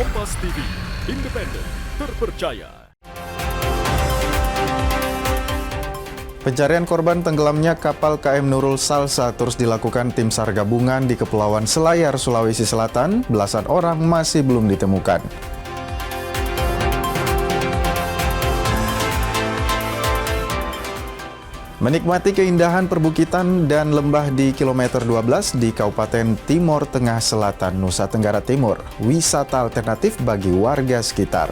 Kompas TV, independen, terpercaya. Pencarian korban tenggelamnya kapal KM Nurul Salsa terus dilakukan tim SAR gabungan di Kepulauan Selayar, Sulawesi Selatan. Belasan orang masih belum ditemukan. Menikmati keindahan perbukitan dan lembah di kilometer 12 di Kabupaten Timor Tengah Selatan, Nusa Tenggara Timur. Wisata alternatif bagi warga sekitar.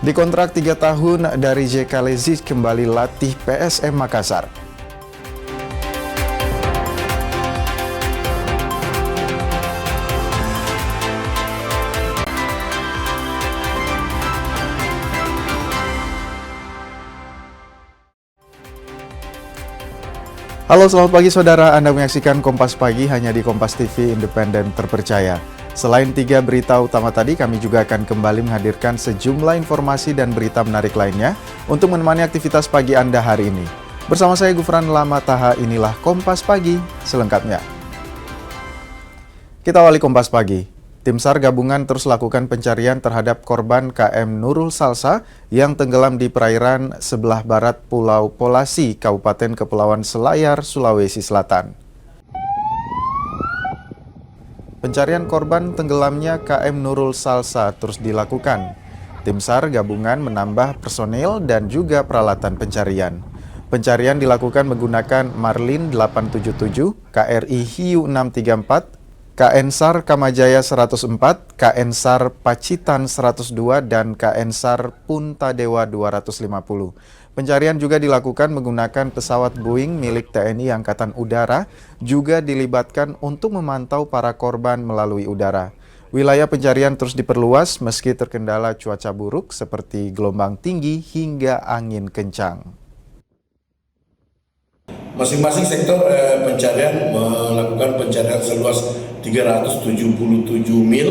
Dikontrak 3 tahun dari JK Lezic kembali latih PSM Makassar. Halo, selamat pagi saudara. Anda menyaksikan Kompas Pagi hanya di Kompas TV, independen terpercaya. Selain 3 berita utama tadi, kami juga akan kembali menghadirkan sejumlah informasi dan berita menarik lainnya untuk menemani aktivitas pagi Anda hari ini. Bersama saya Gufran Lamataha, inilah Kompas Pagi selengkapnya. Kita awali Kompas Pagi. Tim SAR gabungan terus lakukan pencarian terhadap korban KM Nurul Salsa yang tenggelam di perairan sebelah barat Pulau Polasi, Kabupaten Kepulauan Selayar, Sulawesi Selatan. Pencarian korban tenggelamnya KM Nurul Salsa terus dilakukan. Tim SAR gabungan menambah personil dan juga peralatan pencarian. Pencarian dilakukan menggunakan Marlin 877, KRI Hiu 634, KN SAR Kamajaya 104, KN SAR Pacitan 102, dan KN SAR Punta Dewa 250. Pencarian juga dilakukan menggunakan pesawat Boeing milik TNI Angkatan Udara, juga dilibatkan untuk memantau para korban melalui udara. Wilayah pencarian terus diperluas meski terkendala cuaca buruk seperti gelombang tinggi hingga angin kencang. Masing-masing sektor pencarian melakukan pencarian seluas 377 mil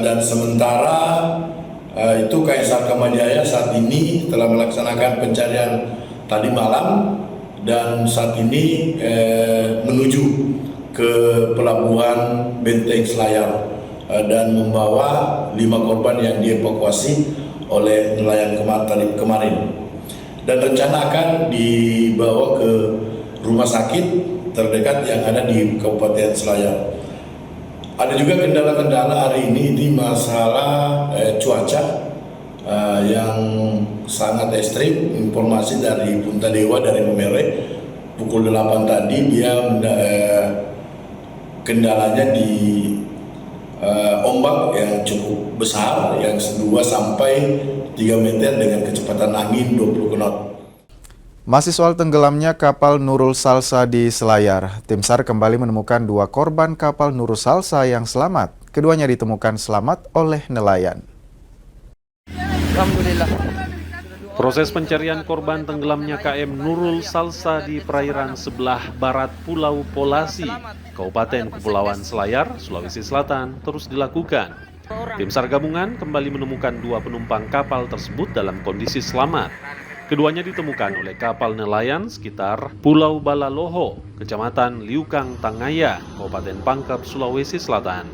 dan sementara itu KSR Kamajaya saat ini telah melaksanakan pencarian tadi malam dan saat ini menuju ke pelabuhan Benteng Selayar dan membawa 5 korban yang dievakuasi oleh nelayan kemarin. Dan rencana akan dibawa ke rumah sakit terdekat yang ada di Kabupaten Selayar. Ada juga kendala-kendala hari ini di masalah cuaca yang sangat ekstrim. Informasi dari Punta Dewa dari Memere pukul 8 tadi dia kendalanya di ombak yang cukup besar, yang 2 sampai 3 meter dengan kecepatan angin 20 knot. Masih soal tenggelamnya kapal Nurul Salsa di Selayar, tim SAR kembali menemukan 2 korban kapal Nurul Salsa yang selamat. Keduanya ditemukan selamat oleh nelayan. Alhamdulillah. Proses pencarian korban tenggelamnya KM Nurul Salsa di perairan sebelah barat Pulau Polasi, Kabupaten Kepulauan Selayar, Sulawesi Selatan terus dilakukan. Tim SAR gabungan kembali menemukan 2 penumpang kapal tersebut dalam kondisi selamat. Keduanya ditemukan oleh kapal nelayan sekitar Pulau Balaloho, Kecamatan Liukang Tangaya, Kabupaten Pangkep, Sulawesi Selatan.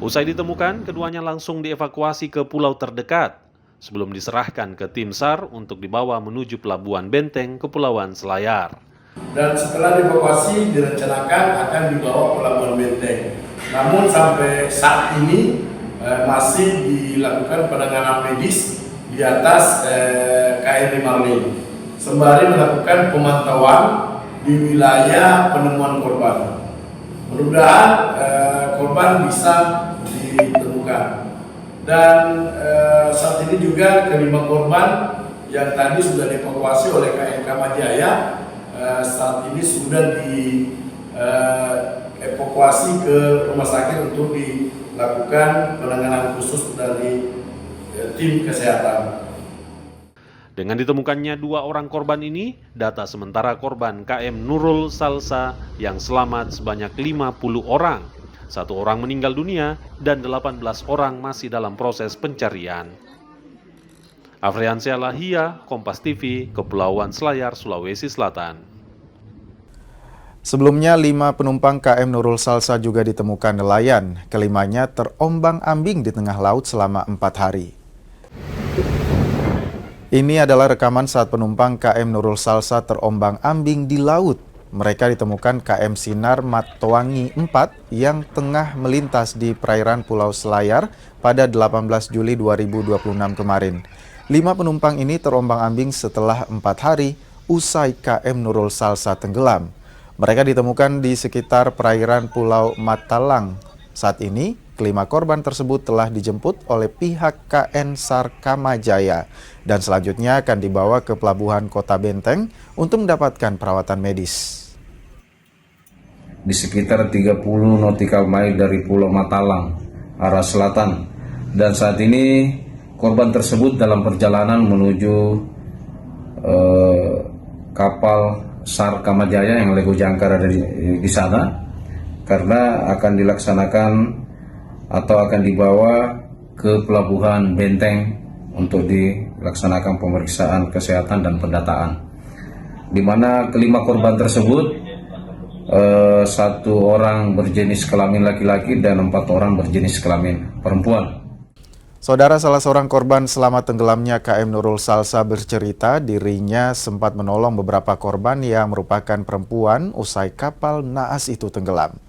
Usai ditemukan, keduanya langsung dievakuasi ke pulau terdekat sebelum diserahkan ke tim SAR untuk dibawa menuju Pelabuhan Benteng, Kepulauan Selayar. Dan setelah dievakuasi direncanakan akan dibawa ke Pelabuhan Benteng. Namun sampai saat ini masih dilakukan penanganan medis di atas KRI Marlin, sembari melakukan pemantauan di wilayah penemuan korban. Mudah-mudahan korban bisa ditemukan. Dan saat ini juga kelima korban yang tadi sudah dievakuasi oleh KM Kamajaya saat ini sudah dievakuasi ke rumah sakit untuk dilakukan penanganan khusus dari tim kesehatan. Dengan ditemukannya 2 orang korban ini, data sementara korban KM Nurul Salsa yang selamat sebanyak 50 orang. 1 orang meninggal dunia dan 18 orang masih dalam proses pencarian. Afriansyah Lahia, Kompas TV, Kepulauan Selayar, Sulawesi Selatan. Sebelumnya, 5 penumpang KM Nurul Salsa juga ditemukan nelayan. Kelimanya terombang-ambing di tengah laut selama 4 hari. Ini adalah rekaman saat penumpang KM Nurul Salsa terombang-ambing di laut. Mereka ditemukan KM Sinar Matoangi 4 yang tengah melintas di perairan Pulau Selayar pada 18 Juli 2026 kemarin. 5 penumpang ini terombang-ambing setelah 4 hari usai KM Nurul Salsa tenggelam. Mereka ditemukan di sekitar perairan Pulau Matalang. Saat ini, kelima korban tersebut telah dijemput oleh pihak KN SAR Kamajaya dan selanjutnya akan dibawa ke Pelabuhan Kota Benteng untuk mendapatkan perawatan medis. Di sekitar 30 nautical mile dari Pulau Matalang, arah selatan. Dan saat ini korban tersebut dalam perjalanan menuju kapal SAR Kamajaya yang Lego Jangkar ada di sana, karena akan dilaksanakan atau akan dibawa ke Pelabuhan Benteng untuk dilaksanakan pemeriksaan kesehatan dan pendataan. Di mana kelima korban tersebut, 1 orang berjenis kelamin laki-laki dan 4 orang berjenis kelamin perempuan. Saudara, salah seorang korban selamat tenggelamnya KM Nurul Salsa bercerita dirinya sempat menolong beberapa korban yang merupakan perempuan usai kapal naas itu tenggelam.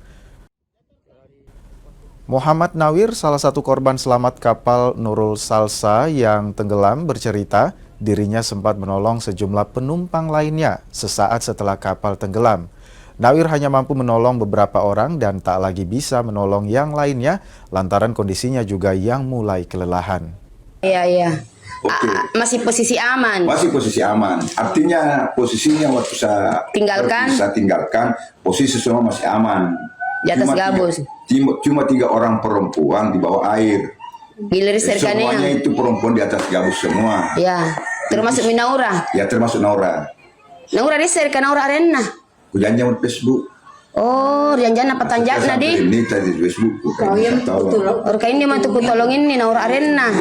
Muhammad Nawir, salah satu korban selamat kapal Nurul Salsa yang tenggelam, bercerita dirinya sempat menolong sejumlah penumpang lainnya sesaat setelah kapal tenggelam. Nawir hanya mampu menolong beberapa orang dan tak lagi bisa menolong yang lainnya lantaran kondisinya juga yang mulai kelelahan. Iya. Oke. Masih posisi aman. Masih posisi aman. Artinya posisinya waktu saya tinggalkan, posisi semua masih aman. Di atas gabus. Cuma 3 orang perempuan di bawah air. Semuanya itu perempuan di atas gabus semua. Ya, termasuk Minaura. Ya, termasuk Naura. Naura diserkan Naura Arena. Kujanjang di Facebook. Oh, jangan apa tanjakna di? Ini tadi di Facebook. Oh iya, betul. Orang ini mah tuh tolongin nih Naura Arena.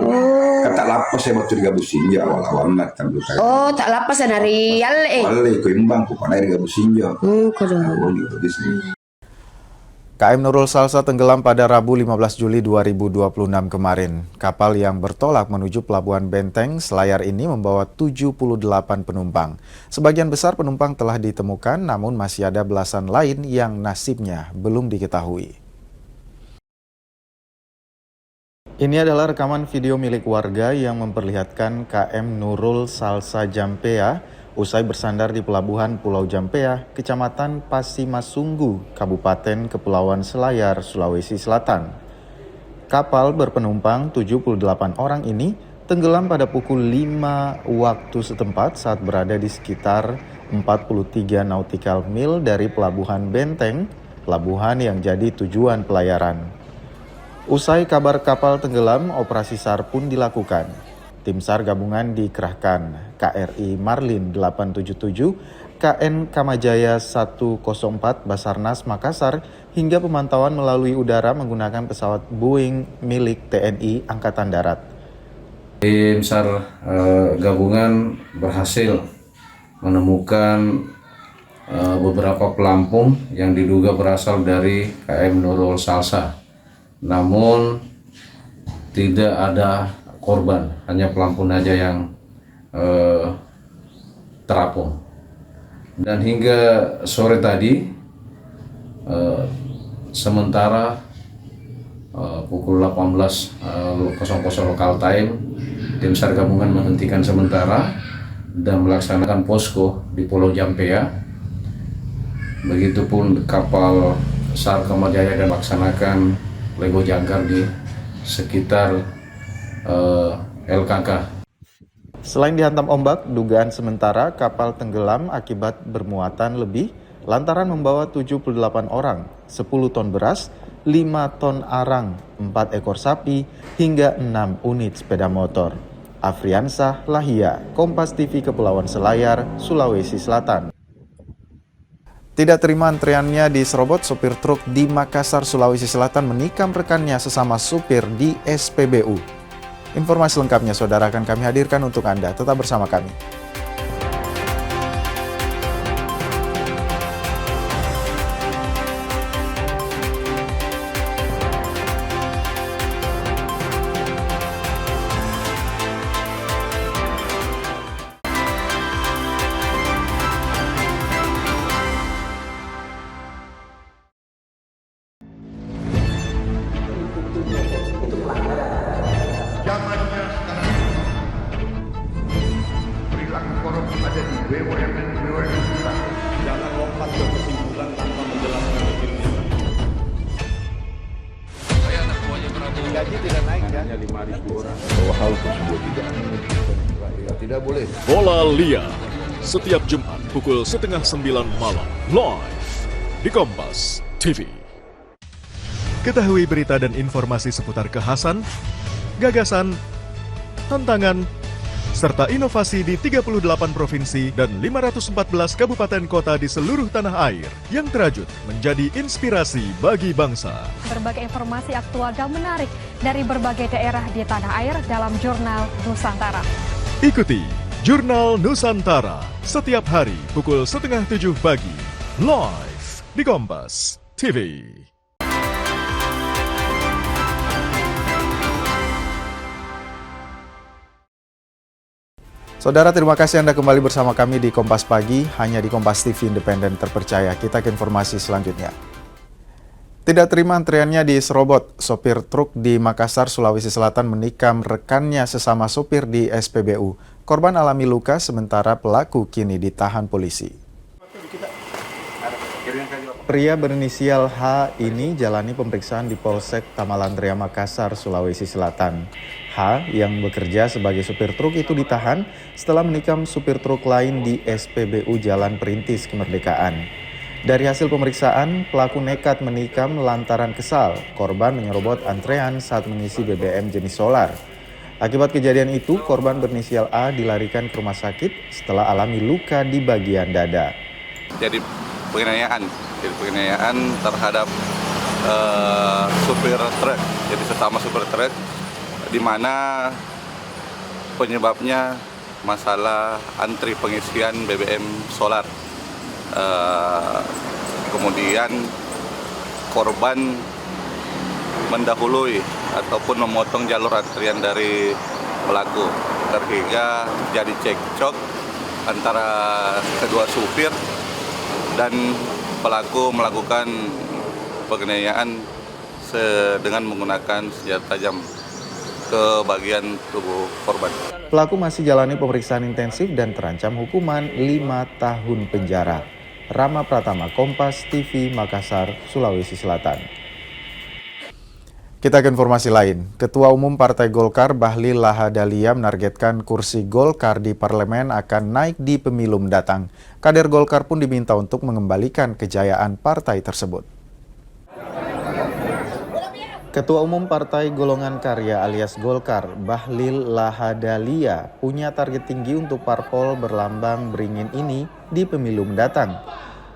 Oh. Kata lapas saya waktu di gabusin ya awal-awal nak tahu. Oh, tak lapas dari Yalle. Wale ko imbang ko panay di gabusin ya. Kudu. Di sini. KM Nurul Salsa tenggelam pada Rabu 15 Juli 2026 kemarin. Kapal yang bertolak menuju Pelabuhan Benteng Selayar ini membawa 78 penumpang. Sebagian besar penumpang telah ditemukan, namun masih ada belasan lain yang nasibnya belum diketahui. Ini adalah rekaman video milik warga yang memperlihatkan KM Nurul Salsa Jampea usai bersandar di Pelabuhan Pulau Jampea, Kecamatan Pasimasunggu, Kabupaten Kepulauan Selayar, Sulawesi Selatan. Kapal berpenumpang 78 orang ini tenggelam pada pukul 5 waktu setempat saat berada di sekitar 43 nautical mil dari Pelabuhan Benteng, pelabuhan yang jadi tujuan pelayaran. Usai kabar kapal tenggelam, operasi SAR pun dilakukan. Tim SAR gabungan dikerahkan, KRI Marlin 877, KN Kamajaya 104 Basarnas Makassar, hingga pemantauan melalui udara menggunakan pesawat Boeing milik TNI Angkatan Darat. Tim SAR gabungan berhasil menemukan beberapa pelampung yang diduga berasal dari KM Nurul Salsa. Namun tidak ada korban, hanya pelampung aja yang terapung. Dan hingga sore tadi, sementara pukul 18.00 lokal time, tim SAR gabungan menghentikan sementara dan melaksanakan posko di Pulau Jampea. Begitupun kapal SAR Kamajaya dan melaksanakan Lego Jangkar di sekitar LKK. Selain dihantam ombak, dugaan sementara kapal tenggelam akibat bermuatan lebih lantaran membawa 78 orang, 10 ton beras, 5 ton arang, 4 ekor sapi, hingga 6 unit sepeda motor. Afriansah Lahia, Kompas TV Kepulauan Selayar, Sulawesi Selatan. Tidak terima antriannya diserobot, sopir truk di Makassar, Sulawesi Selatan menikam rekannya sesama supir di SPBU. Informasi lengkapnya saudara akan kami hadirkan untuk Anda. Tetap bersama kami. Tidak boleh. Bola Liar setiap Jumat pukul 8:30 malam live di Kompas TV. Ketahui berita dan informasi seputar kekhasan, gagasan, tantangan, serta inovasi di 38 provinsi dan 514 kabupaten kota di seluruh tanah air yang terajut menjadi inspirasi bagi bangsa. Berbagai informasi aktual dan menarik dari berbagai daerah di tanah air dalam Jurnal Nusantara. Ikuti Jurnal Nusantara setiap hari pukul 6:30 pagi, live di Kompas TV. Saudara, terima kasih Anda kembali bersama kami di Kompas Pagi, hanya di Kompas TV Independen Terpercaya. Kita ke informasi selanjutnya. Tidak terima antriannya di Serobot, sopir truk di Makassar, Sulawesi Selatan menikam rekannya sesama sopir di SPBU. Korban alami luka, sementara pelaku kini ditahan polisi. Pria berinisial H ini jalani pemeriksaan di Polsek Tamalandria, Makassar, Sulawesi Selatan. H yang bekerja sebagai supir truk itu ditahan setelah menikam supir truk lain di SPBU Jalan Perintis Kemerdekaan. Dari hasil pemeriksaan, pelaku nekat menikam lantaran kesal. Korban menyerobot antrean saat mengisi BBM jenis solar. Akibat kejadian itu, korban berinisial A dilarikan ke rumah sakit setelah alami luka di bagian dada. Jadi penganiayaan terhadap supir truk, jadi sesama supir truk, di mana penyebabnya masalah antri pengisian BBM solar. Kemudian korban mendahului ataupun memotong jalur antrian dari pelaku, sehingga jadi cekcok antara kedua supir dan pelaku melakukan penganiayaan dengan menggunakan senjata tajam ke bagian tubuh korban. Pelaku masih jalani pemeriksaan intensif dan terancam hukuman 5 tahun penjara. Rama Pratama, Kompas TV, Makassar, Sulawesi Selatan. Kita ke informasi lain. Ketua Umum Partai Golkar Bahlil Lahadalia menargetkan kursi Golkar di parlemen akan naik di pemilu mendatang. Kader Golkar pun diminta untuk mengembalikan kejayaan partai tersebut. Ketua Umum Partai Golongan Karya alias Golkar, Bahlil Lahadalia, punya target tinggi untuk parpol berlambang beringin ini di pemilu mendatang.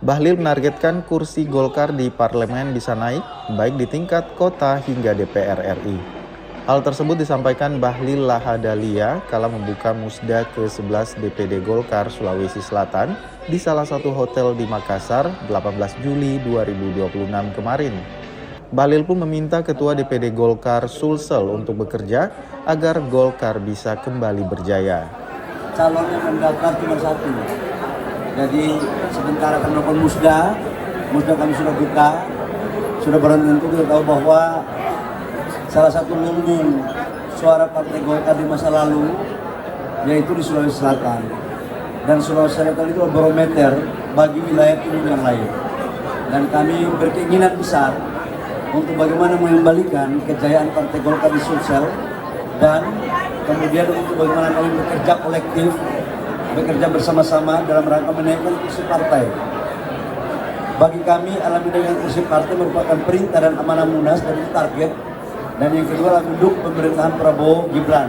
Bahlil menargetkan kursi Golkar di parlemen bisa naik, baik di tingkat kota hingga DPR RI. Hal tersebut disampaikan Bahlil Lahadalia kala membuka musda ke-11 DPD Golkar Sulawesi Selatan di salah satu hotel di Makassar 18 Juli 2026 kemarin. Bahlil pun meminta Ketua DPD Golkar Sulsel untuk bekerja agar Golkar bisa kembali berjaya. Calon yang mendaftar cuma satu. Jadi sementara kami melakukan musda kami sudah buka, sudah barang tentu kita tahu bahwa salah satu lumbung suara Partai Golkar di masa lalu yaitu di Sulawesi Selatan. Dan Sulawesi Selatan itu barometer bagi wilayah timur yang lain. Dan kami berkeinginan besar untuk bagaimana mengembalikan kejayaan Partai Golkar di Sulsel dan kemudian untuk bagaimana kami bekerja kolektif, bekerja bersama-sama dalam rangka menaikkan kursi partai. Bagi kami, alami dengan kursi partai merupakan perintah dan amanah Munas dari target. Dan yang kedua adalah mendukung pemerintahan Prabowo Gibran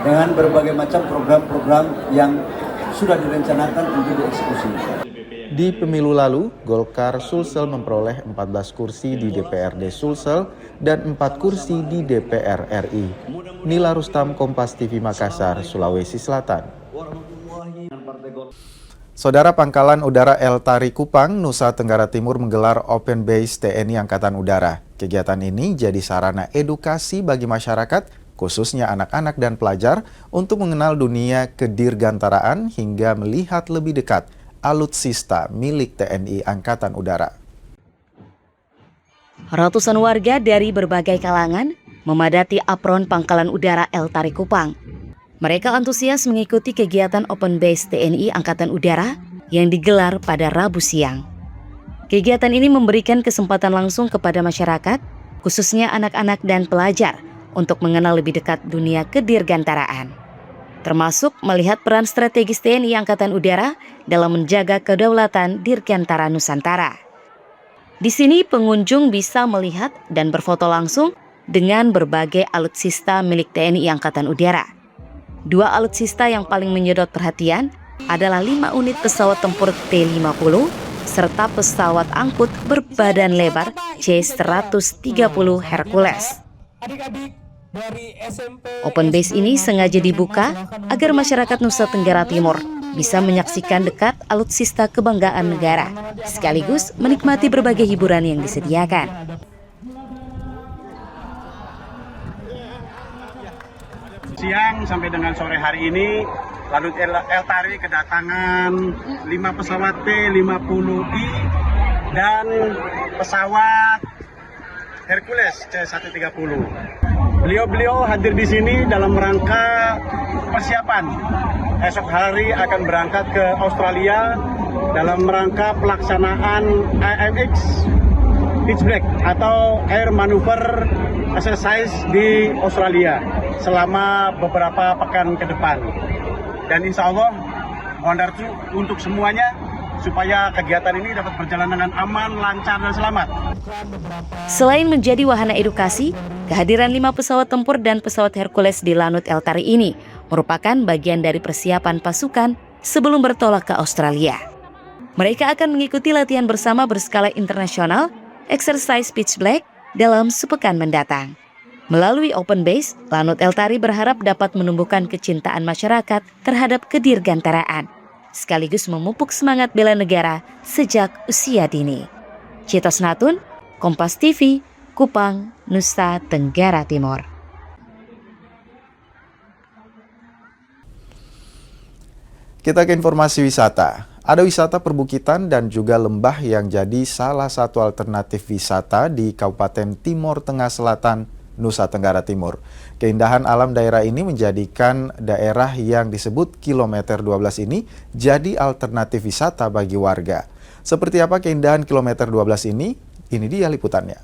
dengan berbagai macam program-program yang sudah direncanakan untuk dieksekusi. Di pemilu lalu, Golkar Sulsel memperoleh 14 kursi di DPRD Sulsel dan 4 kursi di DPR RI. Nila Rustam, Kompas TV Makassar, Sulawesi Selatan. Saudara, Pangkalan Udara El Tari Kupang, Nusa Tenggara Timur menggelar Open Base TNI Angkatan Udara. Kegiatan ini jadi sarana edukasi bagi masyarakat, khususnya anak-anak dan pelajar, untuk mengenal dunia kedirgantaraan hingga melihat lebih dekat alutsista milik TNI Angkatan Udara. Ratusan warga dari berbagai kalangan memadati apron Pangkalan Udara El Tari Kupang. Mereka antusias mengikuti kegiatan Open Base TNI Angkatan Udara yang digelar pada Rabu siang. Kegiatan ini memberikan kesempatan langsung kepada masyarakat, khususnya anak-anak dan pelajar, untuk mengenal lebih dekat dunia kedirgantaraan. termasuk melihat peran strategis TNI Angkatan Udara dalam menjaga kedaulatan Dirgantara Nusantara. Di sini pengunjung bisa melihat dan berfoto langsung dengan berbagai alutsista milik TNI Angkatan Udara. 2 alutsista yang paling menyedot perhatian adalah 5 unit pesawat tempur T-50 serta pesawat angkut berbadan lebar C-130 Hercules. Open base ini sengaja dibuka agar masyarakat Nusa Tenggara Timur bisa menyaksikan dekat alutsista kebanggaan negara, sekaligus menikmati berbagai hiburan yang disediakan. Siang sampai dengan sore hari ini, Lanut Eltari kedatangan 5 pesawat P-50I dan pesawat Hercules C-130. Beliau hadir di sini dalam rangka persiapan. Esok hari akan berangkat ke Australia dalam rangka pelaksanaan AMX Pitchblack atau Air Maneuver Exercise di Australia selama beberapa pekan ke depan. Dan insya Allah mohon restu untuk semuanya supaya kegiatan ini dapat berjalan dengan aman, lancar, dan selamat. Selain menjadi wahana edukasi, kehadiran 5 pesawat tempur dan pesawat Hercules di Lanut Eltari ini merupakan bagian dari persiapan pasukan sebelum bertolak ke Australia. Mereka akan mengikuti latihan bersama berskala internasional, Exercise Pitchblack, dalam sepekan mendatang. Melalui Open Base, Lanut Eltari berharap dapat menumbuhkan kecintaan masyarakat terhadap kedirgantaraan, sekaligus memupuk semangat bela negara sejak usia dini. Citos Natun, Kompas TV, Kupang, Nusa Tenggara Timur. Kita ke informasi wisata. Ada wisata perbukitan dan juga lembah yang jadi salah satu alternatif wisata di Kabupaten Timor Tengah Selatan, Nusa Tenggara Timur. Keindahan alam daerah ini menjadikan daerah yang disebut Kilometer 12 ini jadi alternatif wisata bagi warga. Seperti apa keindahan Kilometer 12 ini? Ini dia liputannya.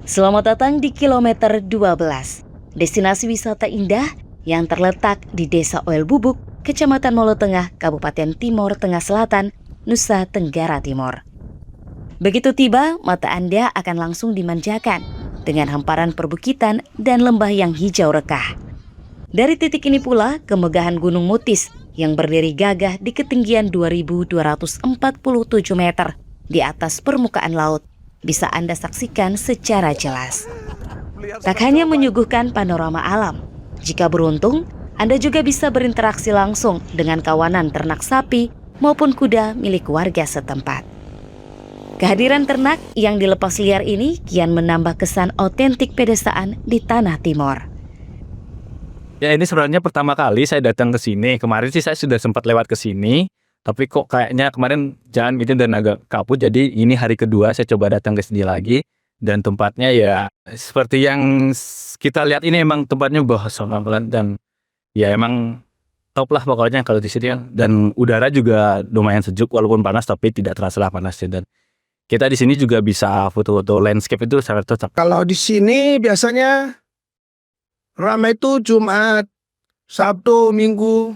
Selamat datang di Kilometer 12, destinasi wisata indah yang terletak di Desa Oel Bubuk, Kecamatan Molo Tengah, Kabupaten Timor Tengah Selatan, Nusa Tenggara Timur. Begitu tiba, mata Anda akan langsung dimanjakan dengan hamparan perbukitan dan lembah yang hijau rekah. Dari titik ini pula, kemegahan Gunung Mutis yang berdiri gagah di ketinggian 2.247 meter di atas permukaan laut bisa Anda saksikan secara jelas. Tak hanya menyuguhkan panorama alam, jika beruntung, Anda juga bisa berinteraksi langsung dengan kawanan ternak sapi maupun kuda milik warga setempat. Kehadiran ternak yang dilepas liar ini kian menambah kesan otentik pedesaan di Tanah Timor. Ya, ini sebenarnya pertama kali saya datang ke sini. Kemarin sih saya sudah sempat lewat ke sini, tapi kok kayaknya kemarin jalan gitu dan agak kaput. Jadi ini hari kedua saya coba datang ke sini lagi. Dan tempatnya ya seperti yang kita lihat ini, emang tempatnya bahasa dan ya emang top lah pokoknya kalau di sini. Dan udara juga lumayan sejuk walaupun panas, tapi tidak terasa panasnya. Dan kita di sini juga bisa foto-foto landscape, itu sangat cocok. Kalau di sini biasanya ramai itu Jumat, Sabtu, Minggu.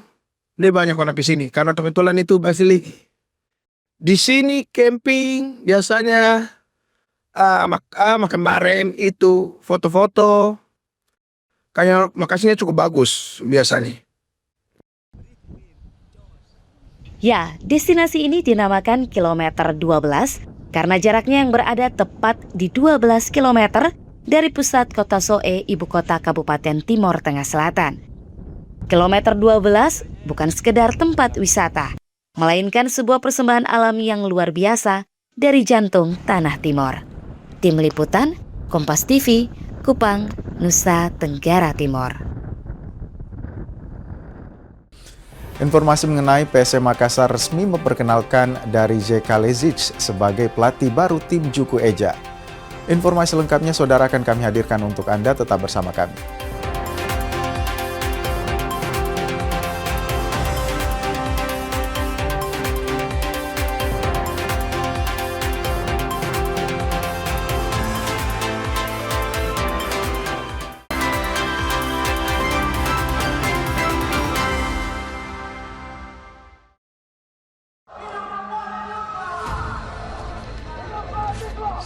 Ini banyak orang di sini karena kebetulan itu Basili. Di sini camping biasanya makan bareng, itu foto-foto. Kayak lokasinya cukup bagus biasanya. Ya, destinasi ini dinamakan Kilometer 12 karena jaraknya yang berada tepat di 12 km dari pusat kota Soe, ibu kota Kabupaten Timor Tengah Selatan. Kilometer 12 bukan sekedar tempat wisata, melainkan sebuah persembahan alam yang luar biasa dari jantung Tanah Timor. Tim Liputan, Kompas TV, Kupang, Nusa Tenggara Timur. Informasi mengenai PSM Makassar resmi memperkenalkan dari Zeka Lezic sebagai pelatih baru tim Juku Eja. Informasi lengkapnya saudara akan kami hadirkan untuk Anda, tetap bersama kami.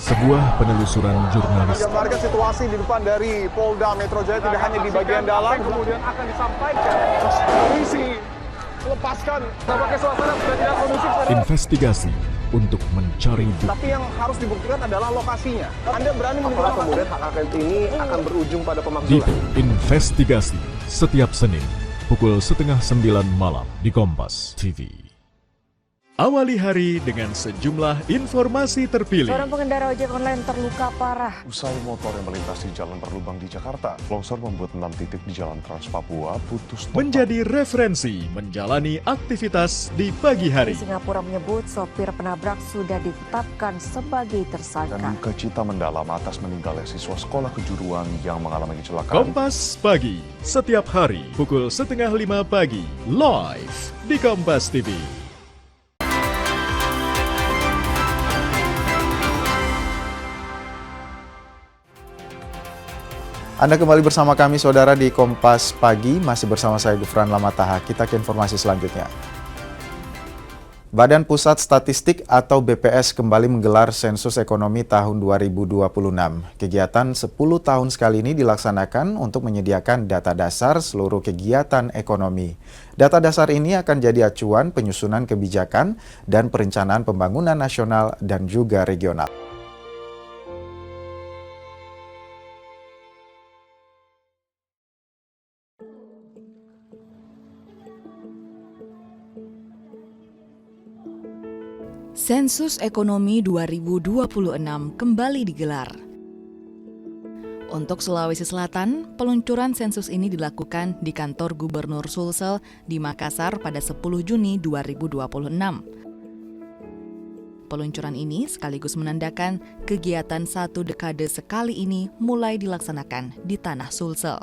sebuah penelusuran jurnalis. Gambarkan situasi di depan dari Polda Metro Jaya tidak hanya di bagian dalam, kemudian akan disampaikan polisi melepaskan. Tampaknya suasana sudah tidak kondusif. Investigasi untuk mencari bukti. Tapi yang harus dibuktikan adalah lokasinya. Anda berani menilai kemudian hak angket ini akan berujung pada pemakzulan. Dipo Investigasi setiap Senin pukul 8:30 malam di Kompas TV. Awali hari dengan sejumlah informasi terpilih. Seorang pengendara ojek online terluka parah. Usai motor yang melintasi jalan berlubang di Jakarta, longsor membuat 6 titik di Jalan Trans Papua putus total. Menjadi referensi menjalani aktivitas di pagi hari. Di Singapura menyebut sopir penabrak sudah ditetapkan sebagai tersangka. Dan duka cita mendalam atas meninggalnya siswa sekolah kejuruan yang mengalami kecelakaan. Kompas Pagi, setiap hari pukul 4:30 pagi, live di Kompas TV. Anda kembali bersama kami, Saudara, di Kompas Pagi. Masih bersama saya, Gufran Lamataha. Kita ke informasi selanjutnya. Badan Pusat Statistik atau BPS kembali menggelar sensus ekonomi tahun 2026. Kegiatan 10 tahun sekali ini dilaksanakan untuk menyediakan data dasar seluruh kegiatan ekonomi. Data dasar ini akan jadi acuan penyusunan kebijakan dan perencanaan pembangunan nasional dan juga regional. Sensus Ekonomi 2026 kembali digelar. Untuk Sulawesi Selatan, peluncuran sensus ini dilakukan di kantor Gubernur Sulsel di Makassar pada 10 Juni 2026. Peluncuran ini sekaligus menandakan kegiatan 1 dekade sekali ini mulai dilaksanakan di tanah Sulsel.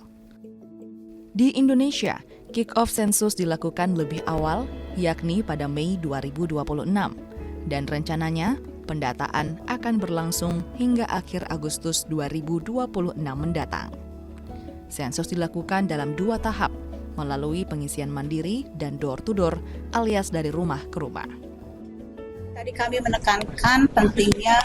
Di Indonesia, kick-off sensus dilakukan lebih awal, yakni pada Mei 2026. Dan rencananya pendataan akan berlangsung hingga akhir Agustus 2026 mendatang. Sensus dilakukan dalam 2 tahap, melalui pengisian mandiri dan door-to-door alias dari rumah ke rumah. Tadi kami menekankan pentingnya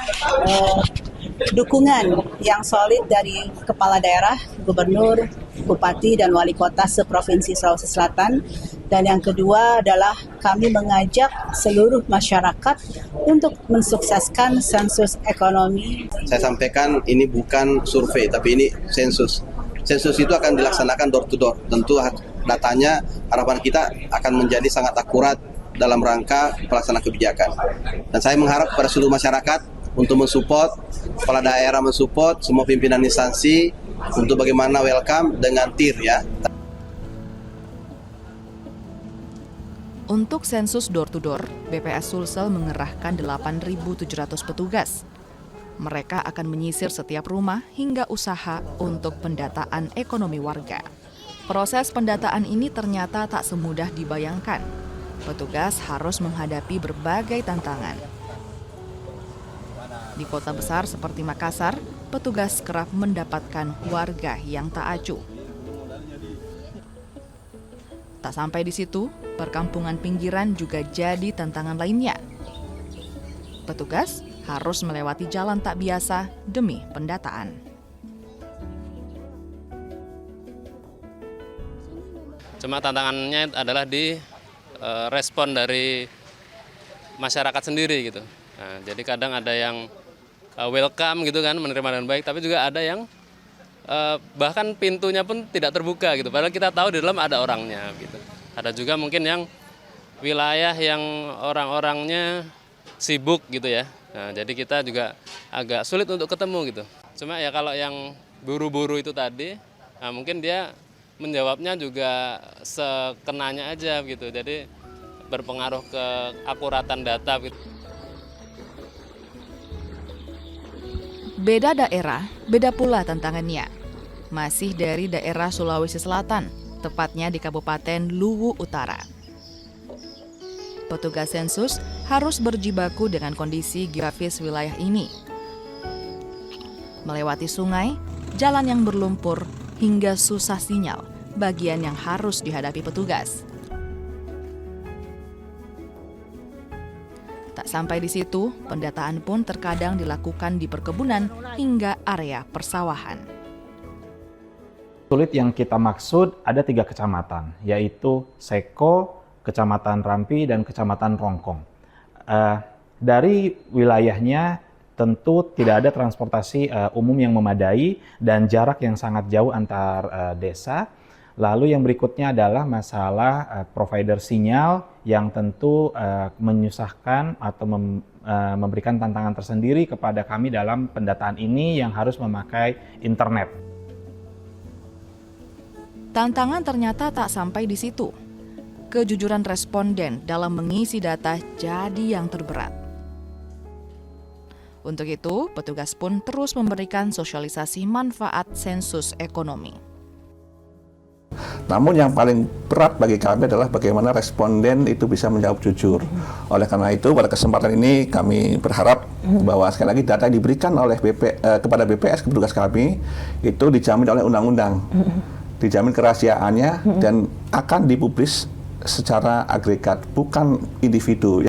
dukungan yang solid dari kepala daerah, gubernur, bupati, dan wali kota seprovinsi Sulawesi Selatan. Dan yang kedua adalah kami mengajak seluruh masyarakat untuk mensukseskan sensus ekonomi. Saya sampaikan ini bukan survei, tapi ini sensus. Sensus itu akan dilaksanakan door to door. Tentu datanya harapan kita akan menjadi sangat akurat dalam rangka pelaksanaan kebijakan. Dan saya mengharap pada seluruh masyarakat untuk mensupport, kepala daerah mensupport, semua pimpinan instansi untuk bagaimana welcome dengan TIR ya. Untuk sensus door-to-door, BPS Sulsel mengerahkan 8.700 petugas. Mereka akan menyisir setiap rumah hingga usaha untuk pendataan ekonomi warga. Proses pendataan ini ternyata tak semudah dibayangkan. Petugas harus menghadapi berbagai tantangan. Di kota besar seperti Makassar, petugas kerap mendapatkan warga yang tak acuh. Tak sampai di situ, perkampungan pinggiran juga jadi tantangan lainnya. Petugas harus melewati jalan tak biasa demi pendataan. Cuma tantangannya adalah di respon dari masyarakat sendiri gitu. Nah, jadi kadang ada yang welcome gitu kan, menerima dengan baik, tapi juga ada yang bahkan pintunya pun tidak terbuka gitu. Padahal kita tahu di dalam ada orangnya gitu. Ada juga mungkin yang wilayah yang orang-orangnya sibuk gitu ya. Nah, jadi kita juga agak sulit untuk ketemu gitu. Cuma ya kalau yang buru-buru itu tadi, nah mungkin dia menjawabnya juga sekenanya aja gitu. Jadi berpengaruh ke akuratan data gitu. Beda daerah, beda pula tantangannya. Masih dari daerah Sulawesi Selatan, tepatnya di Kabupaten Luwu Utara. Petugas sensus harus berjibaku dengan kondisi geografis wilayah ini. Melewati sungai, jalan yang berlumpur, hingga susah sinyal, bagian yang harus dihadapi petugas. Tak Tak sampai di situ, pendataan pun terkadang dilakukan di perkebunan hingga area persawahan. Sulit yang kita maksud ada 3 kecamatan, yaitu Seko, Kecamatan Rampi, dan Kecamatan Rongkong. Dari wilayahnya tentu tidak ada transportasi umum yang memadai dan jarak yang sangat jauh antar desa. Lalu yang berikutnya adalah masalah provider sinyal yang tentu menyusahkan atau memberikan tantangan tersendiri kepada kami dalam pendataan ini yang harus memakai internet. Tantangan ternyata tak sampai di situ. Kejujuran responden dalam mengisi data jadi yang terberat. Untuk itu, petugas pun terus memberikan sosialisasi manfaat sensus ekonomi. Namun yang paling berat bagi kami adalah bagaimana responden itu bisa menjawab jujur. Oleh karena itu, pada kesempatan ini kami berharap bahwa sekali lagi data yang diberikan oleh kepada BPS, petugas kami, itu dijamin oleh undang-undang. Dijamin kerahasiaannya dan akan dipublis secara agregat, bukan individu.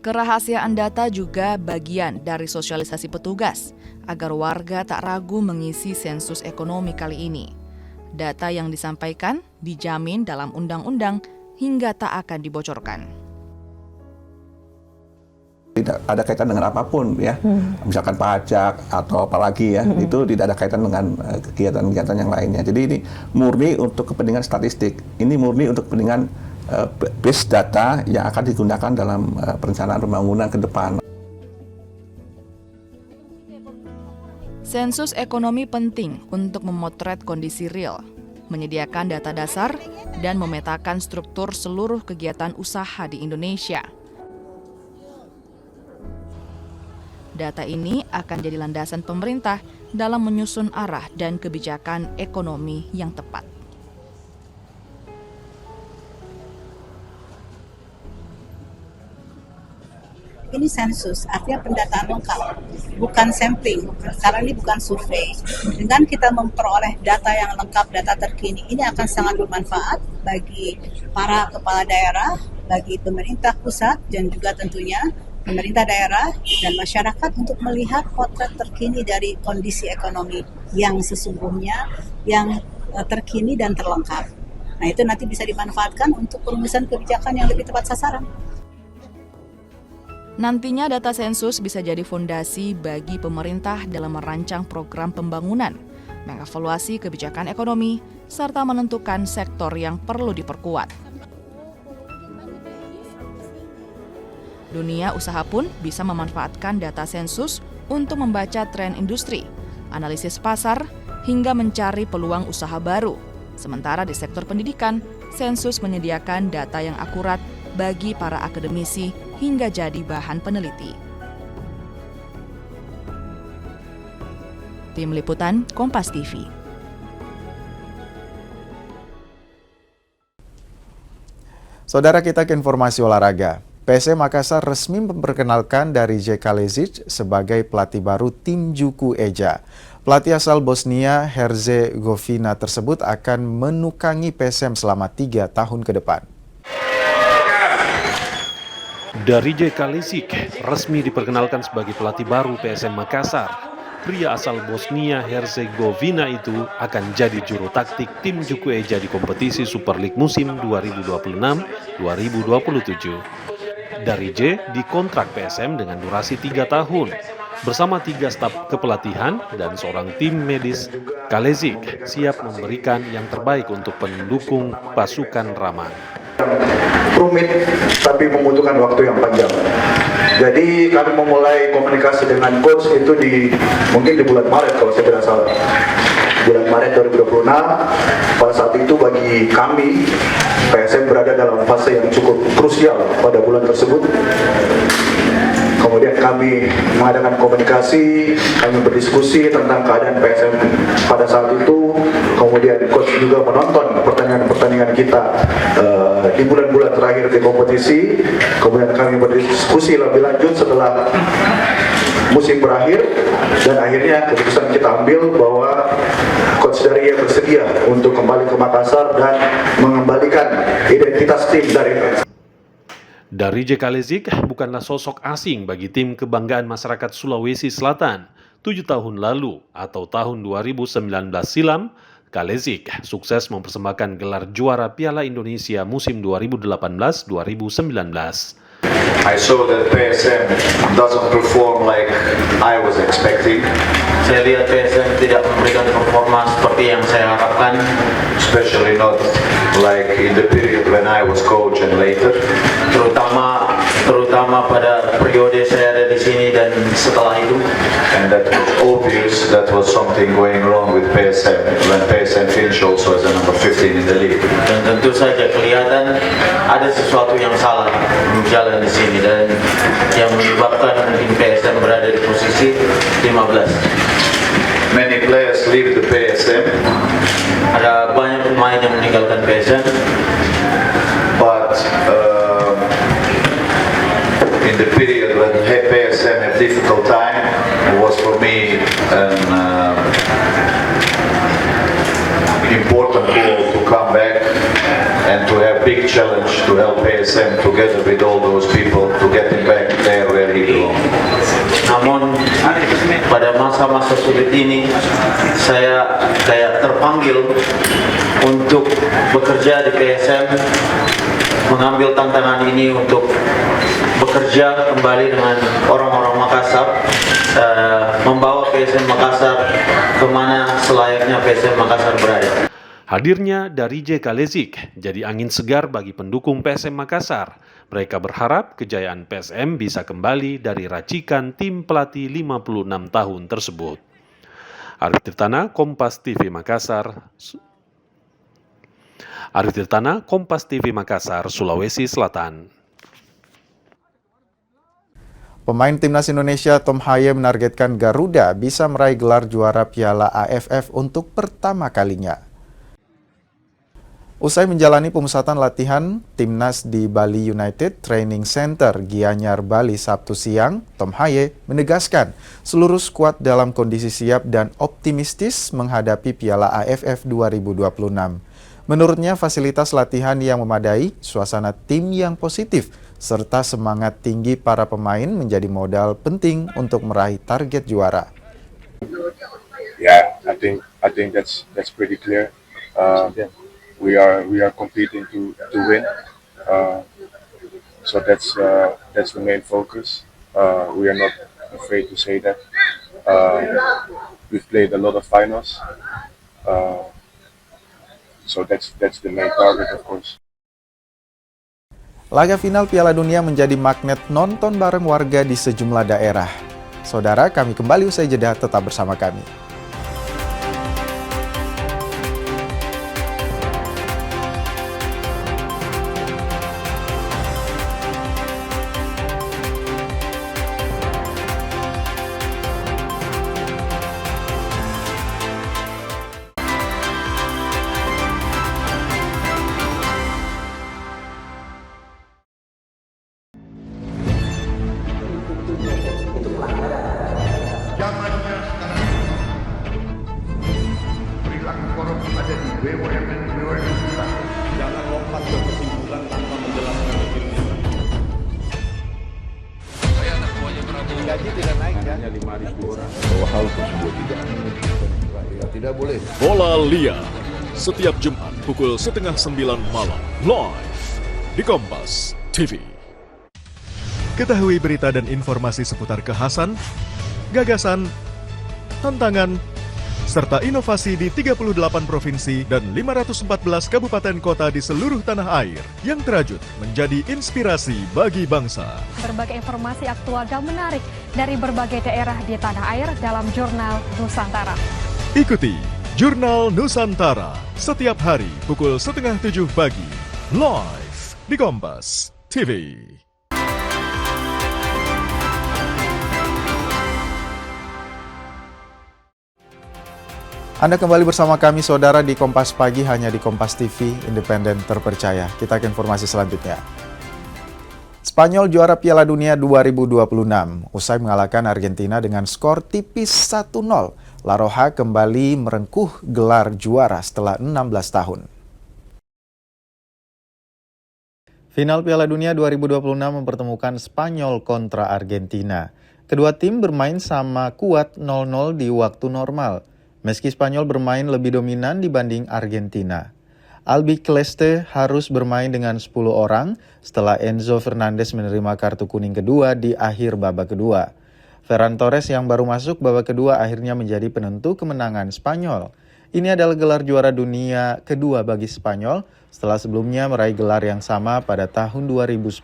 Kerahasiaan data juga bagian dari sosialisasi petugas agar warga tak ragu mengisi sensus ekonomi kali ini. Data yang disampaikan dijamin dalam undang-undang hingga tak akan dibocorkan. Tidak ada kaitan dengan apapun ya, misalkan pajak atau apalagi ya, itu tidak ada kaitan dengan kegiatan-kegiatan yang lainnya. Jadi ini murni untuk kepentingan statistik, ini murni untuk kepentingan base data yang akan digunakan dalam perencanaan pembangunan ke depan. Sensus ekonomi penting untuk memotret kondisi real, menyediakan data dasar, dan memetakan struktur seluruh kegiatan usaha di Indonesia. Data ini akan jadi landasan pemerintah dalam menyusun arah dan kebijakan ekonomi yang tepat. Ini sensus, artinya pendataan lengkap, bukan sampling, karena ini bukan survei. Dengan kita memperoleh data yang lengkap, data terkini, ini akan sangat bermanfaat bagi para kepala daerah, bagi pemerintah pusat, dan juga tentunya pemerintah daerah dan masyarakat untuk melihat potret terkini dari kondisi ekonomi yang sesungguhnya, yang terkini dan terlengkap. Nah, itu nanti bisa dimanfaatkan untuk perumusan kebijakan yang lebih tepat sasaran. Nantinya data sensus bisa jadi fondasi bagi pemerintah dalam merancang program pembangunan, mengevaluasi kebijakan ekonomi, serta menentukan sektor yang perlu diperkuat. Dunia usaha pun bisa memanfaatkan data sensus untuk membaca tren industri, analisis pasar, hingga mencari peluang usaha baru. Sementara di sektor pendidikan, sensus menyediakan data yang akurat bagi para akademisi hingga jadi bahan peneliti. Tim Liputan Kompas TV. Saudara, kita ke informasi olahraga. PSM Makassar resmi memperkenalkan Darije Kalezic sebagai pelatih baru tim Juku Eja. Pelatih asal Bosnia Herzegovina tersebut akan menukangi PSM selama 3 tahun ke depan. Darije Kalezic resmi diperkenalkan sebagai pelatih baru PSM Makassar. Pria asal Bosnia Herzegovina itu akan jadi juru taktik tim Juku Eja di kompetisi Super League musim 2026-2027. Darije dikontrak PSM dengan durasi 3 tahun. Bersama 3 staf kepelatihan dan seorang tim medis, Kalezic siap memberikan yang terbaik untuk pendukung pasukan Rama. Rumit tapi membutuhkan waktu yang panjang. Jadi kami memulai komunikasi dengan coach itu mungkin di bulan Maret kalau saya tidak salah. Bulan Maret 2026. Pada saat itu bagi kami PSM berada dalam fase yang cukup krusial pada bulan tersebut. Kemudian kami mengadakan komunikasi, kami berdiskusi tentang keadaan PSM pada saat itu. Kemudian coach juga menonton pertandingan-pertandingan kita di bulan-bulan terakhir di kompetisi. Kemudian kami berdiskusi lebih lanjut setelah musim berakhir, dan akhirnya keputusan kita ambil bahwa Coach Darije bersedia untuk kembali ke Makassar dan mengembalikan identitas tim dari Darije Kalezik bukanlah sosok asing bagi tim kebanggaan masyarakat Sulawesi Selatan. 7 tahun lalu atau tahun 2019 silam, Kalezik sukses mempersembahkan gelar juara Piala Indonesia musim 2018-2019. I saw that PSM doesn't perform like I was expecting. Saya lihat PSM tidak memberikan performa seperti yang saya harapkan. Especially not like in the period when I was coach and later. Terutama pada periode saya ada di sini dan setelah itu. And that was obvious that was something going wrong with PSM when PSM finished also as a number 15 in the league. Dan tentu saja kelihatan ada sesuatu yang salah berjalan di sini dan yang menyebabkan tim PSM berada di posisi 15. Many players leave the PSM. Ada banyak pemain yang meninggalkan PSM. But in the period when PSM had difficult time, it was for me an important goal to come back and to have big challenge to help PSM together with all those people to get him back there where he belongs. Namun pada masa-masa sulit ini saya kayak terpanggil untuk bekerja di PSM, mengambil tantangan ini untuk bekerja kembali dengan orang-orang Makassar, membawa PSM Makassar kemana selayaknya PSM Makassar berada. Hadirnya Darije Kalezik jadi angin segar bagi pendukung PSM Makassar. Mereka berharap kejayaan PSM bisa kembali dari racikan tim pelatih 56 tahun tersebut. Arif Tirtana, Kompas TV Makassar. Arif Tirtana, Kompas TV Makassar, Sulawesi Selatan. Pemain Timnas Indonesia Tom Haye menargetkan Garuda bisa meraih gelar juara Piala AFF untuk pertama kalinya. Usai menjalani pemusatan latihan Timnas di Bali United Training Center Gianyar, Bali Sabtu siang, Tom Haye menegaskan seluruh skuad dalam kondisi siap dan optimistis menghadapi Piala AFF 2026. Menurutnya fasilitas latihan yang memadai, suasana tim yang positif, serta semangat tinggi para pemain menjadi modal penting untuk meraih target juara. Yeah, I think that's pretty clear. We are competing to win, so that's the main focus. We are not afraid to say that. We've played a lot of finals, so that's the main target, of course. Laga final Piala Dunia menjadi magnet nonton bareng warga di sejumlah daerah. Saudara, kami kembali usai jeda, tetap bersama kami. Zamannya sekarang perilaku korup ada di BUMN kita. Jangan lompat ke kesimpulan tanpa menjelaskan detailnya. Saya anak buahnya Prabowo. Gaji tidak naik ya? Hanya 5.000 orang. Bahwa hal tersebut tidak boleh. Bola Liar setiap Jumat pukul 8:30 malam live di Kompas TV. Ketahui berita dan informasi seputar kekhasan, gagasan, tantangan, serta inovasi di 38 provinsi dan 514 kabupaten kota di seluruh tanah air yang terajut menjadi inspirasi bagi bangsa. Berbagai informasi aktual dan menarik dari berbagai daerah di tanah air dalam Jurnal Nusantara. Ikuti Jurnal Nusantara setiap hari pukul 6:30 pagi, live di Kompas TV. Anda kembali bersama kami saudara di Kompas Pagi hanya di Kompas TV, independen terpercaya. Kita ke informasi selanjutnya. Spanyol juara Piala Dunia 2026. Usai mengalahkan Argentina dengan skor tipis 1-0, La Roja kembali merengkuh gelar juara setelah 16 tahun. Final Piala Dunia 2026 mempertemukan Spanyol kontra Argentina. Kedua tim bermain sama kuat 0-0 di waktu normal, meski Spanyol bermain lebih dominan dibanding Argentina. Albiceleste harus bermain dengan 10 orang setelah Enzo Fernandez menerima kartu kuning kedua di akhir babak kedua. Ferran Torres yang baru masuk babak kedua akhirnya menjadi penentu kemenangan Spanyol. Ini adalah gelar juara dunia kedua bagi Spanyol setelah sebelumnya meraih gelar yang sama pada tahun 2010.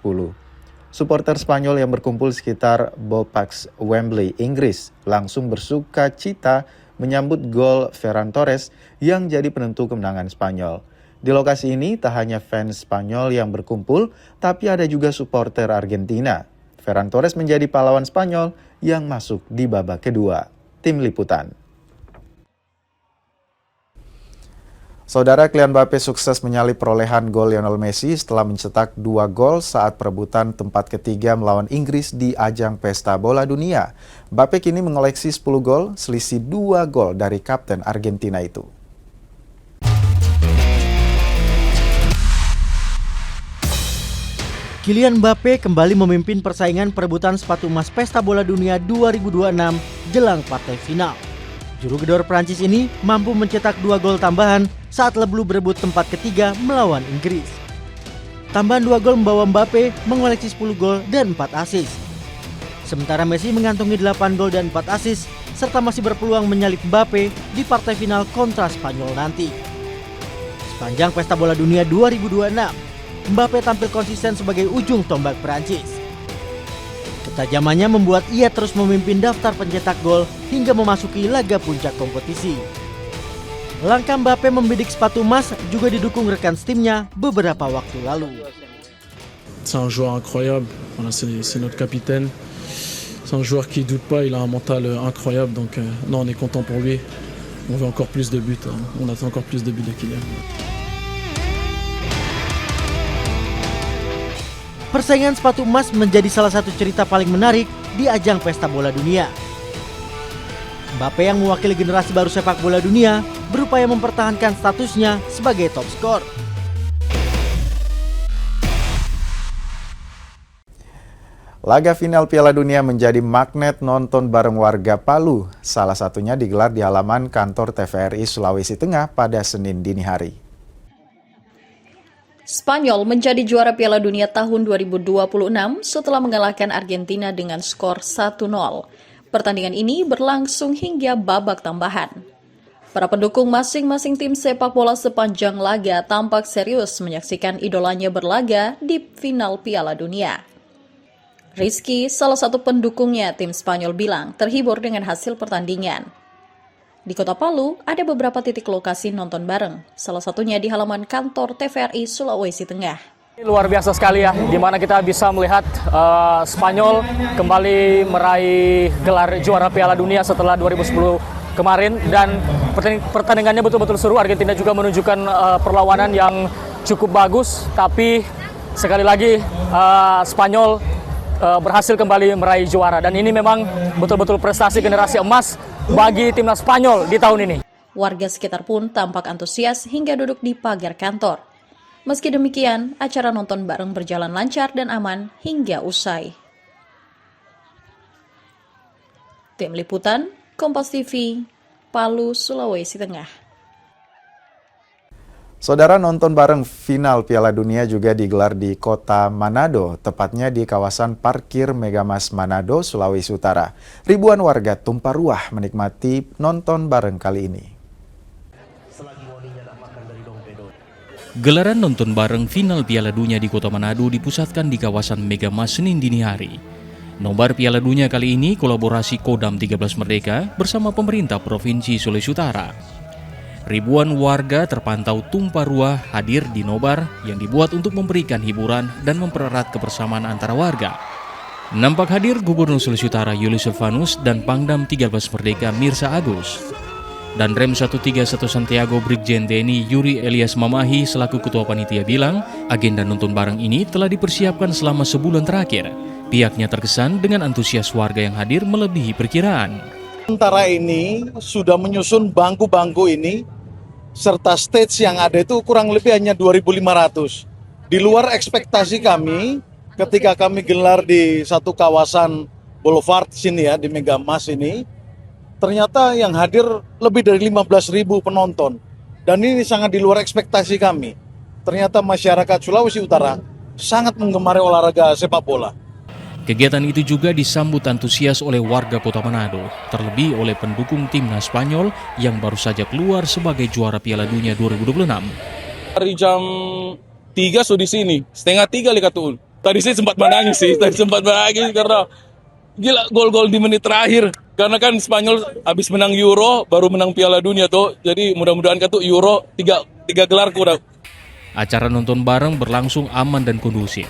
Suporter Spanyol yang berkumpul sekitar ballpark Wembley, Inggris, langsung bersuka cita menyambut gol Ferran Torres yang jadi penentu kemenangan Spanyol. Di lokasi ini tak hanya fans Spanyol yang berkumpul, tapi ada juga suporter Argentina. Ferran Torres menjadi pahlawan Spanyol yang masuk di babak kedua. Tim Liputan. Saudara, Kylian Mbappe sukses menyalip perolehan gol Lionel Messi setelah mencetak 2 gol saat perebutan tempat ketiga melawan Inggris di ajang Pesta Bola Dunia. Mbappe kini mengoleksi 10 gol, selisih 2 gol dari kapten Argentina itu. Kylian Mbappe kembali memimpin persaingan perebutan sepatu emas Pesta Bola Dunia 2026 jelang partai final. Juru gedor Prancis ini mampu mencetak 2 gol tambahan saat Le Bleu berebut tempat ketiga melawan Inggris. Tambahan 2 gol membawa Mbappe mengoleksi 10 gol dan 4 assist. Sementara Messi mengantongi 8 gol dan 4 assist serta masih berpeluang menyalip Mbappe di partai final kontra Spanyol nanti. Sepanjang Pesta Bola Dunia 2026, Mbappe tampil konsisten sebagai ujung tombak Prancis. Ketajamannya membuat ia terus memimpin daftar pencetak gol hingga memasuki laga puncak kompetisi. Langkah Mbappe membidik sepatu emas juga didukung rekan setimnya beberapa waktu lalu. C'est un joueur incroyable, voilà, c'est notre capitaine. C'est un joueur qui doute pas, il a un mental incroyable, donc non, on est content pour lui. On veut encore plus de buts, on attend encore plus de buts de Kylian. Persaingan sepatu emas menjadi salah satu cerita paling menarik di ajang Pesta Bola Dunia. Mbappe yang mewakili generasi baru sepak bola dunia berupaya mempertahankan statusnya sebagai top skor. Laga final Piala Dunia menjadi magnet nonton bareng warga Palu. Salah satunya digelar di halaman kantor TVRI Sulawesi Tengah pada Senin dini hari. Spanyol menjadi juara Piala Dunia tahun 2026 setelah mengalahkan Argentina dengan skor 1-0. Pertandingan ini berlangsung hingga babak tambahan. Para pendukung masing-masing tim sepak bola sepanjang laga tampak serius menyaksikan idolanya berlaga di final Piala Dunia. Rizky, salah satu pendukungnya tim Spanyol, bilang terhibur dengan hasil pertandingan. Di Kota Palu, ada beberapa titik lokasi nonton bareng, salah satunya di halaman kantor TVRI Sulawesi Tengah. Luar biasa sekali ya, di mana kita bisa melihat Spanyol kembali meraih gelar juara Piala Dunia setelah 2010 kemarin, dan pertandingannya betul-betul seru. Argentina juga menunjukkan perlawanan yang cukup bagus, tapi sekali lagi Spanyol berhasil kembali meraih juara, dan ini memang betul-betul prestasi generasi emas bagi timnas Spanyol di tahun ini. Warga sekitar pun tampak antusias hingga duduk di pagar kantor. Meski demikian, acara nonton bareng berjalan lancar dan aman hingga usai. Tim Liputan, Kompas TV, Palu, Sulawesi Tengah. Saudara, nonton bareng final Piala Dunia juga digelar di kota Manado, tepatnya di kawasan parkir Megamas Manado, Sulawesi Utara. Ribuan warga tumpah ruah menikmati nonton bareng kali ini. Gelaran nonton bareng final Piala Dunia di kota Manado dipusatkan di kawasan Megamas Senin dini hari. Nobar Piala Dunia kali ini kolaborasi Kodam 13 Merdeka bersama pemerintah Provinsi Sulawesi Utara. Ribuan warga terpantau tumpah ruah hadir di nobar yang dibuat untuk memberikan hiburan dan mempererat kebersamaan antara warga. Nampak hadir Gubernur Sulawesi Utara Julius Silvanus dan Pangdam 13 Merdeka Mirza Agus. Dan Rem 131 Santiago Brigjen TNI Yuri Elias Mamahi selaku Ketua Panitia bilang, agenda nonton bareng ini telah dipersiapkan selama sebulan terakhir. Pihaknya terkesan dengan antusias warga yang hadir melebihi perkiraan. Sementara ini sudah menyusun bangku-bangku ini, serta stage yang ada itu kurang lebih hanya 2.500. Di luar ekspektasi kami, ketika kami gelar di satu kawasan Boulevard sini ya, di Megamas ini, ternyata yang hadir lebih dari 15.000 penonton. Dan ini sangat di luar ekspektasi kami. Ternyata masyarakat Sulawesi Utara sangat menggemari olahraga sepak bola. Kegiatan itu juga disambut antusias oleh warga Kota Manado, terlebih oleh pendukung timnas Spanyol yang baru saja keluar sebagai juara Piala Dunia 2026. Dari jam 3 sudah di sini, setengah 3 Likatul. Tadi saya sempat menangis karena gila gol-gol di menit terakhir. Karena kan Spanyol habis menang Euro, baru menang Piala Dunia tuh. Jadi mudah-mudahan kan tuh Euro 3 gelar kurang. Acara nonton bareng berlangsung aman dan kondusif.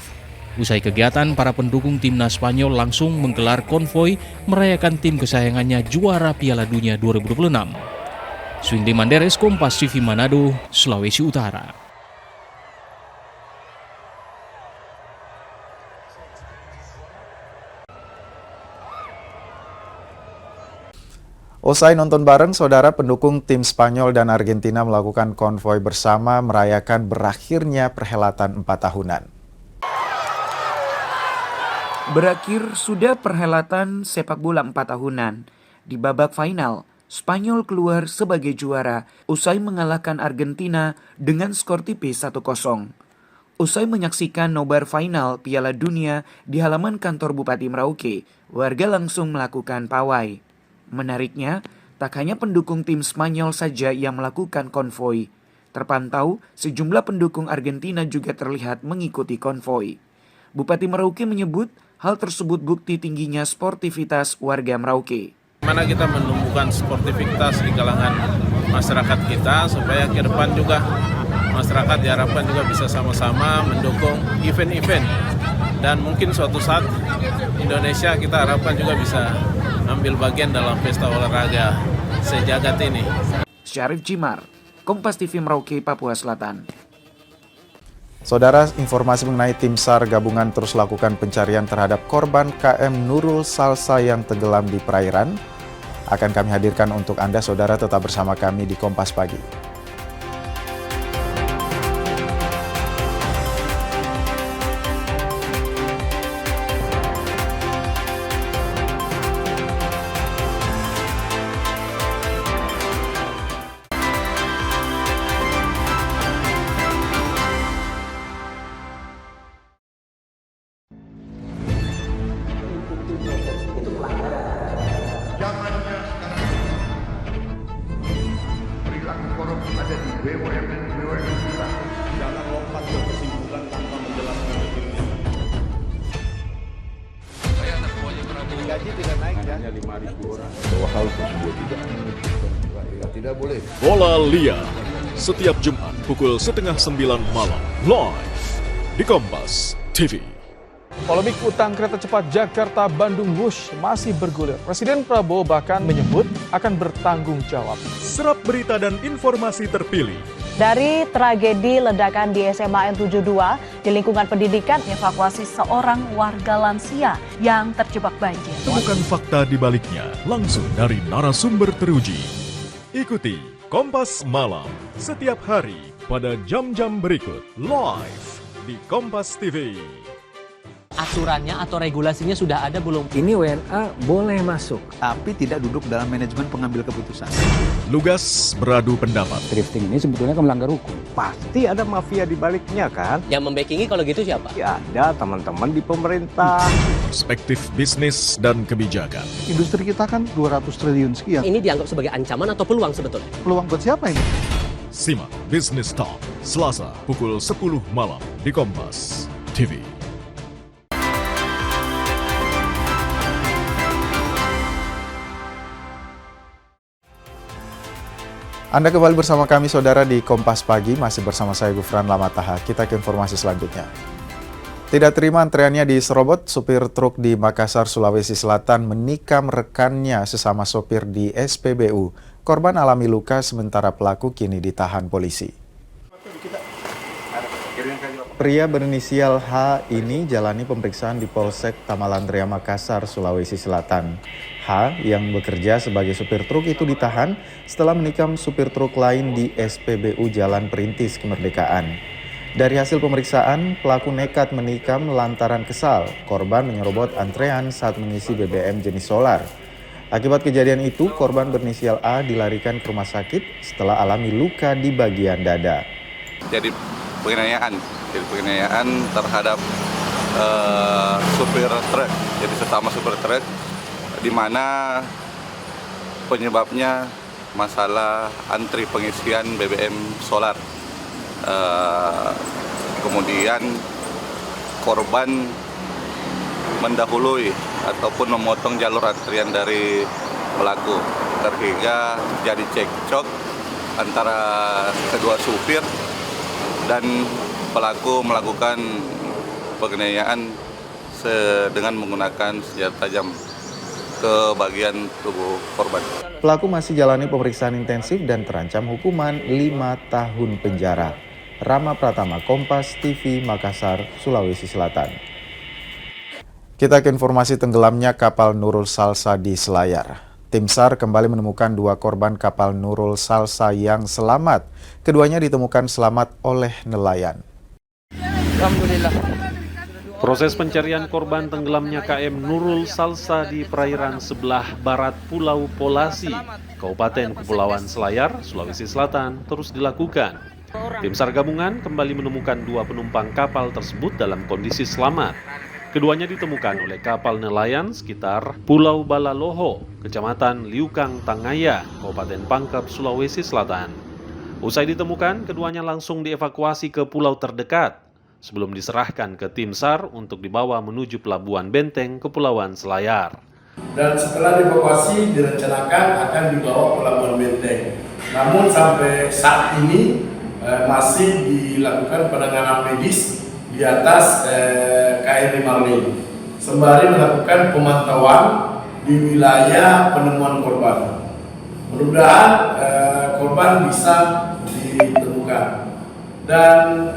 Usai kegiatan, para pendukung timnas Spanyol langsung menggelar konvoi merayakan tim kesayangannya juara Piala Dunia 2026. Swingli Manderes, Kompas TV Manado, Sulawesi Utara. Usai nonton bareng, saudara, pendukung tim Spanyol dan Argentina melakukan konvoi bersama merayakan berakhirnya perhelatan 4 tahunan. Berakhir sudah perhelatan sepak bola 4 tahunan. Di babak final, Spanyol keluar sebagai juara usai mengalahkan Argentina dengan skor tipis 1-0. Usai menyaksikan nobar final Piala Dunia di halaman kantor Bupati Merauke, warga langsung melakukan pawai. Menariknya, tak hanya pendukung tim Spanyol saja yang melakukan konvoi. Terpantau, sejumlah pendukung Argentina juga terlihat mengikuti konvoi. Bupati Merauke menyebut hal tersebut bukti tingginya sportivitas warga Merauke. Mana kita menumbuhkan sportivitas di kalangan masyarakat kita supaya ke depan juga masyarakat diharapkan juga bisa sama-sama mendukung event-event. Dan mungkin suatu saat Indonesia kita harapkan juga bisa ambil bagian dalam pesta olahraga sejagat ini. Syarif Jimar, Kompas TV Merauke, Papua Selatan. Saudara, informasi mengenai tim SAR gabungan terus lakukan pencarian terhadap korban KM Nurul Salsa yang tenggelam di perairan. Akan kami hadirkan untuk Anda, saudara, tetap bersama kami di Kompas Pagi. Zamannya sekarang perilaku korup ada di BUMN kita. Jangan lompat ke kesimpulan tanpa menjelaskan dirinya. Saya anak buahnya Prabowo. Gaji tidak naik ya? Hanya 5.000 orang. Bahwa hal tersebut tidak boleh. Bola Liar setiap Jumat pukul 8:30 malam live di Kompas TV. Polemik utang kereta cepat Jakarta-Bandung Wush masih bergulir. Presiden Prabowo bahkan menyebut akan bertanggung jawab. Serap berita dan informasi terpilih. Dari tragedi ledakan di SMA N72 di lingkungan pendidikan, evakuasi seorang warga lansia yang terjebak banjir. Temukan fakta di baliknya langsung dari narasumber teruji. Ikuti Kompas Malam setiap hari pada jam-jam berikut live di Kompas TV. Aturannya atau regulasinya sudah ada belum? Ini WNA boleh masuk, tapi tidak duduk dalam manajemen pengambil keputusan. Lugas beradu pendapat. Drifting ini sebetulnya melanggar hukum. Pasti ada mafia di baliknya kan? Yang membackingi kalau gitu siapa? Ya ada teman-teman di pemerintah. Perspektif bisnis dan kebijakan. Industri kita kan 200 triliun sekian. Ini dianggap sebagai ancaman atau peluang sebetulnya? Peluang buat siapa ini? Simak Business Talk, Selasa pukul 10 malam di Kompas TV. Anda kembali bersama kami, saudara, di Kompas Pagi. Masih bersama saya, Gufran Lamataha. Kita ke informasi selanjutnya. Tidak terima antreannya di Serobot, supir truk di Makassar, Sulawesi Selatan menikam rekannya sesama sopir di SPBU. Korban alami luka, sementara pelaku kini ditahan polisi. Pria berinisial H ini jalani pemeriksaan di Polsek Tamalandrea Makassar, Sulawesi Selatan. H yang bekerja sebagai supir truk itu ditahan setelah menikam supir truk lain di SPBU Jalan Perintis Kemerdekaan. Dari hasil pemeriksaan, pelaku nekat menikam lantaran kesal. Korban menyerobot antrean saat mengisi BBM jenis solar. Akibat kejadian itu, korban berinisial A dilarikan ke rumah sakit setelah alami luka di bagian dada. Jadi penganiayaan terhadap supir truk, jadi sesama supir truk, di mana penyebabnya masalah antri pengisian BBM solar. Kemudian korban mendahului ataupun memotong jalur antrian dari pelaku, sehingga jadi cekcok antara kedua supir dan pelaku melakukan penganiayaan dengan menggunakan senjata tajam ke bagian tubuh korban. Pelaku masih jalani pemeriksaan intensif dan terancam hukuman 5 tahun penjara. Rama Pratama, Kompas TV, Makassar, Sulawesi Selatan. Kita ke informasi tenggelamnya kapal Nurul Salsa di Selayar. Tim SAR kembali menemukan 2 korban kapal Nurul Salsa yang selamat. Keduanya ditemukan selamat oleh nelayan. Alhamdulillah. Proses pencarian korban tenggelamnya KM Nurul Salsa di perairan sebelah barat Pulau Polasi, Kabupaten Kepulauan Selayar, Sulawesi Selatan, terus dilakukan. Tim SAR gabungan kembali menemukan 2 penumpang kapal tersebut dalam kondisi selamat. Keduanya ditemukan oleh kapal nelayan sekitar Pulau Balaloho, Kecamatan Liukang Tangaya, Kabupaten Pangkep, Sulawesi Selatan. Usai ditemukan, keduanya langsung dievakuasi ke pulau terdekat sebelum diserahkan ke tim SAR untuk dibawa menuju Pelabuhan Benteng, Kepulauan Selayar. Dan setelah dievakuasi direncanakan akan dibawa ke Pelabuhan Benteng. Namun sampai saat ini masih dilakukan penanganan medis di atas KRI Marlin, sembari melakukan pemantauan di wilayah penemuan korban. Mudah-mudahan korban bisa ditemukan. Dan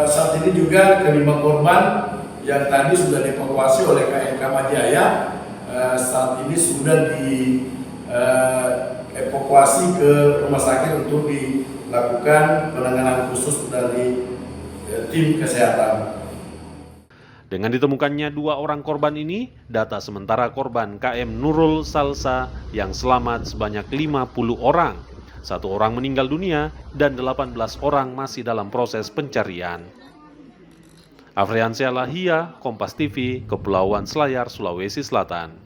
saat ini juga kelima korban yang tadi sudah dievakuasi oleh KM Kamajaya saat ini sudah dievakuasi ke rumah sakit untuk dilakukan penanganan khusus dari tim kesehatan. Dengan ditemukannya 2 orang korban ini, data sementara korban KM Nurul Salsa yang selamat sebanyak 50 orang. 1 orang meninggal dunia dan 18 orang masih dalam proses pencarian. Afriansyah Lahia, Kompas TV, Kepulauan Selayar, Sulawesi Selatan.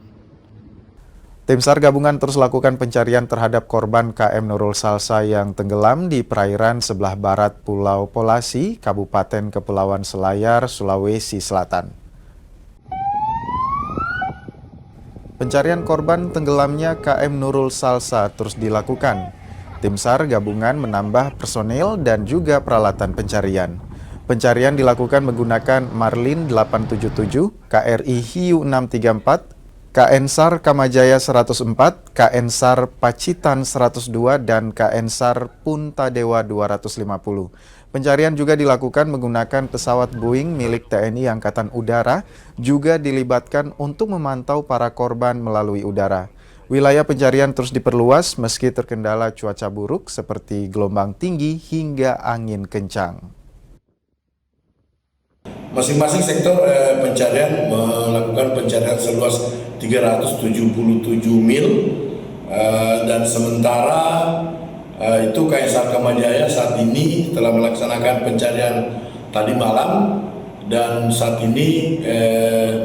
Tim SAR gabungan terus lakukan pencarian terhadap korban KM Nurul Salsa yang tenggelam di perairan sebelah barat Pulau Polasi, Kabupaten Kepulauan Selayar, Sulawesi Selatan. Pencarian korban tenggelamnya KM Nurul Salsa terus dilakukan. Tim SAR gabungan menambah personil dan juga peralatan pencarian. Pencarian dilakukan menggunakan Marlin 877, KRI Hiu 634, KN SAR Kamajaya 104, KN SAR Pacitan 102, dan KN SAR Puntadewa 250. Pencarian juga dilakukan menggunakan pesawat Boeing milik TNI Angkatan Udara, juga dilibatkan untuk memantau para korban melalui udara. Wilayah pencarian terus diperluas meski terkendala cuaca buruk seperti gelombang tinggi hingga angin kencang. Masing-masing sektor pencarian melakukan pencarian seluas 377 mil dan sementara itu KN SAR Kamajaya saat ini telah melaksanakan pencarian tadi malam dan saat ini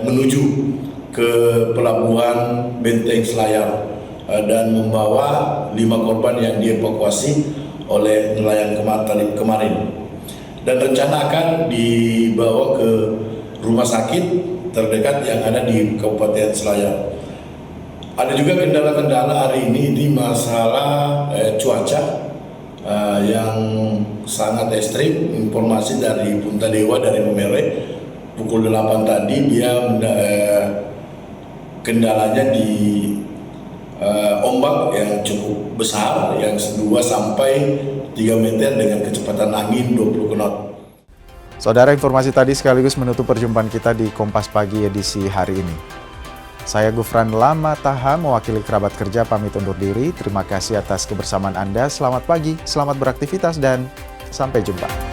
menuju ke Pelabuhan Benteng Selayar dan membawa 5 korban yang dievakuasi oleh nelayan kemarin. Dan rencana akan dibawa ke rumah sakit terdekat yang ada di Kabupaten Selayar. Ada juga kendala-kendala hari ini di masalah cuaca yang sangat ekstrim. Informasi dari Puntadewa dari Memere pukul 8 tadi dia kendalanya di ombak yang cukup besar, yang 2 sampai 3 meter dengan kecepatan angin 20 knot. Saudara, informasi tadi sekaligus menutup perjumpaan kita di Kompas Pagi edisi hari ini. Saya Gufran Lama Taha, mewakili kerabat kerja pamit undur diri. Terima kasih atas kebersamaan Anda. Selamat pagi, selamat beraktivitas, dan sampai jumpa.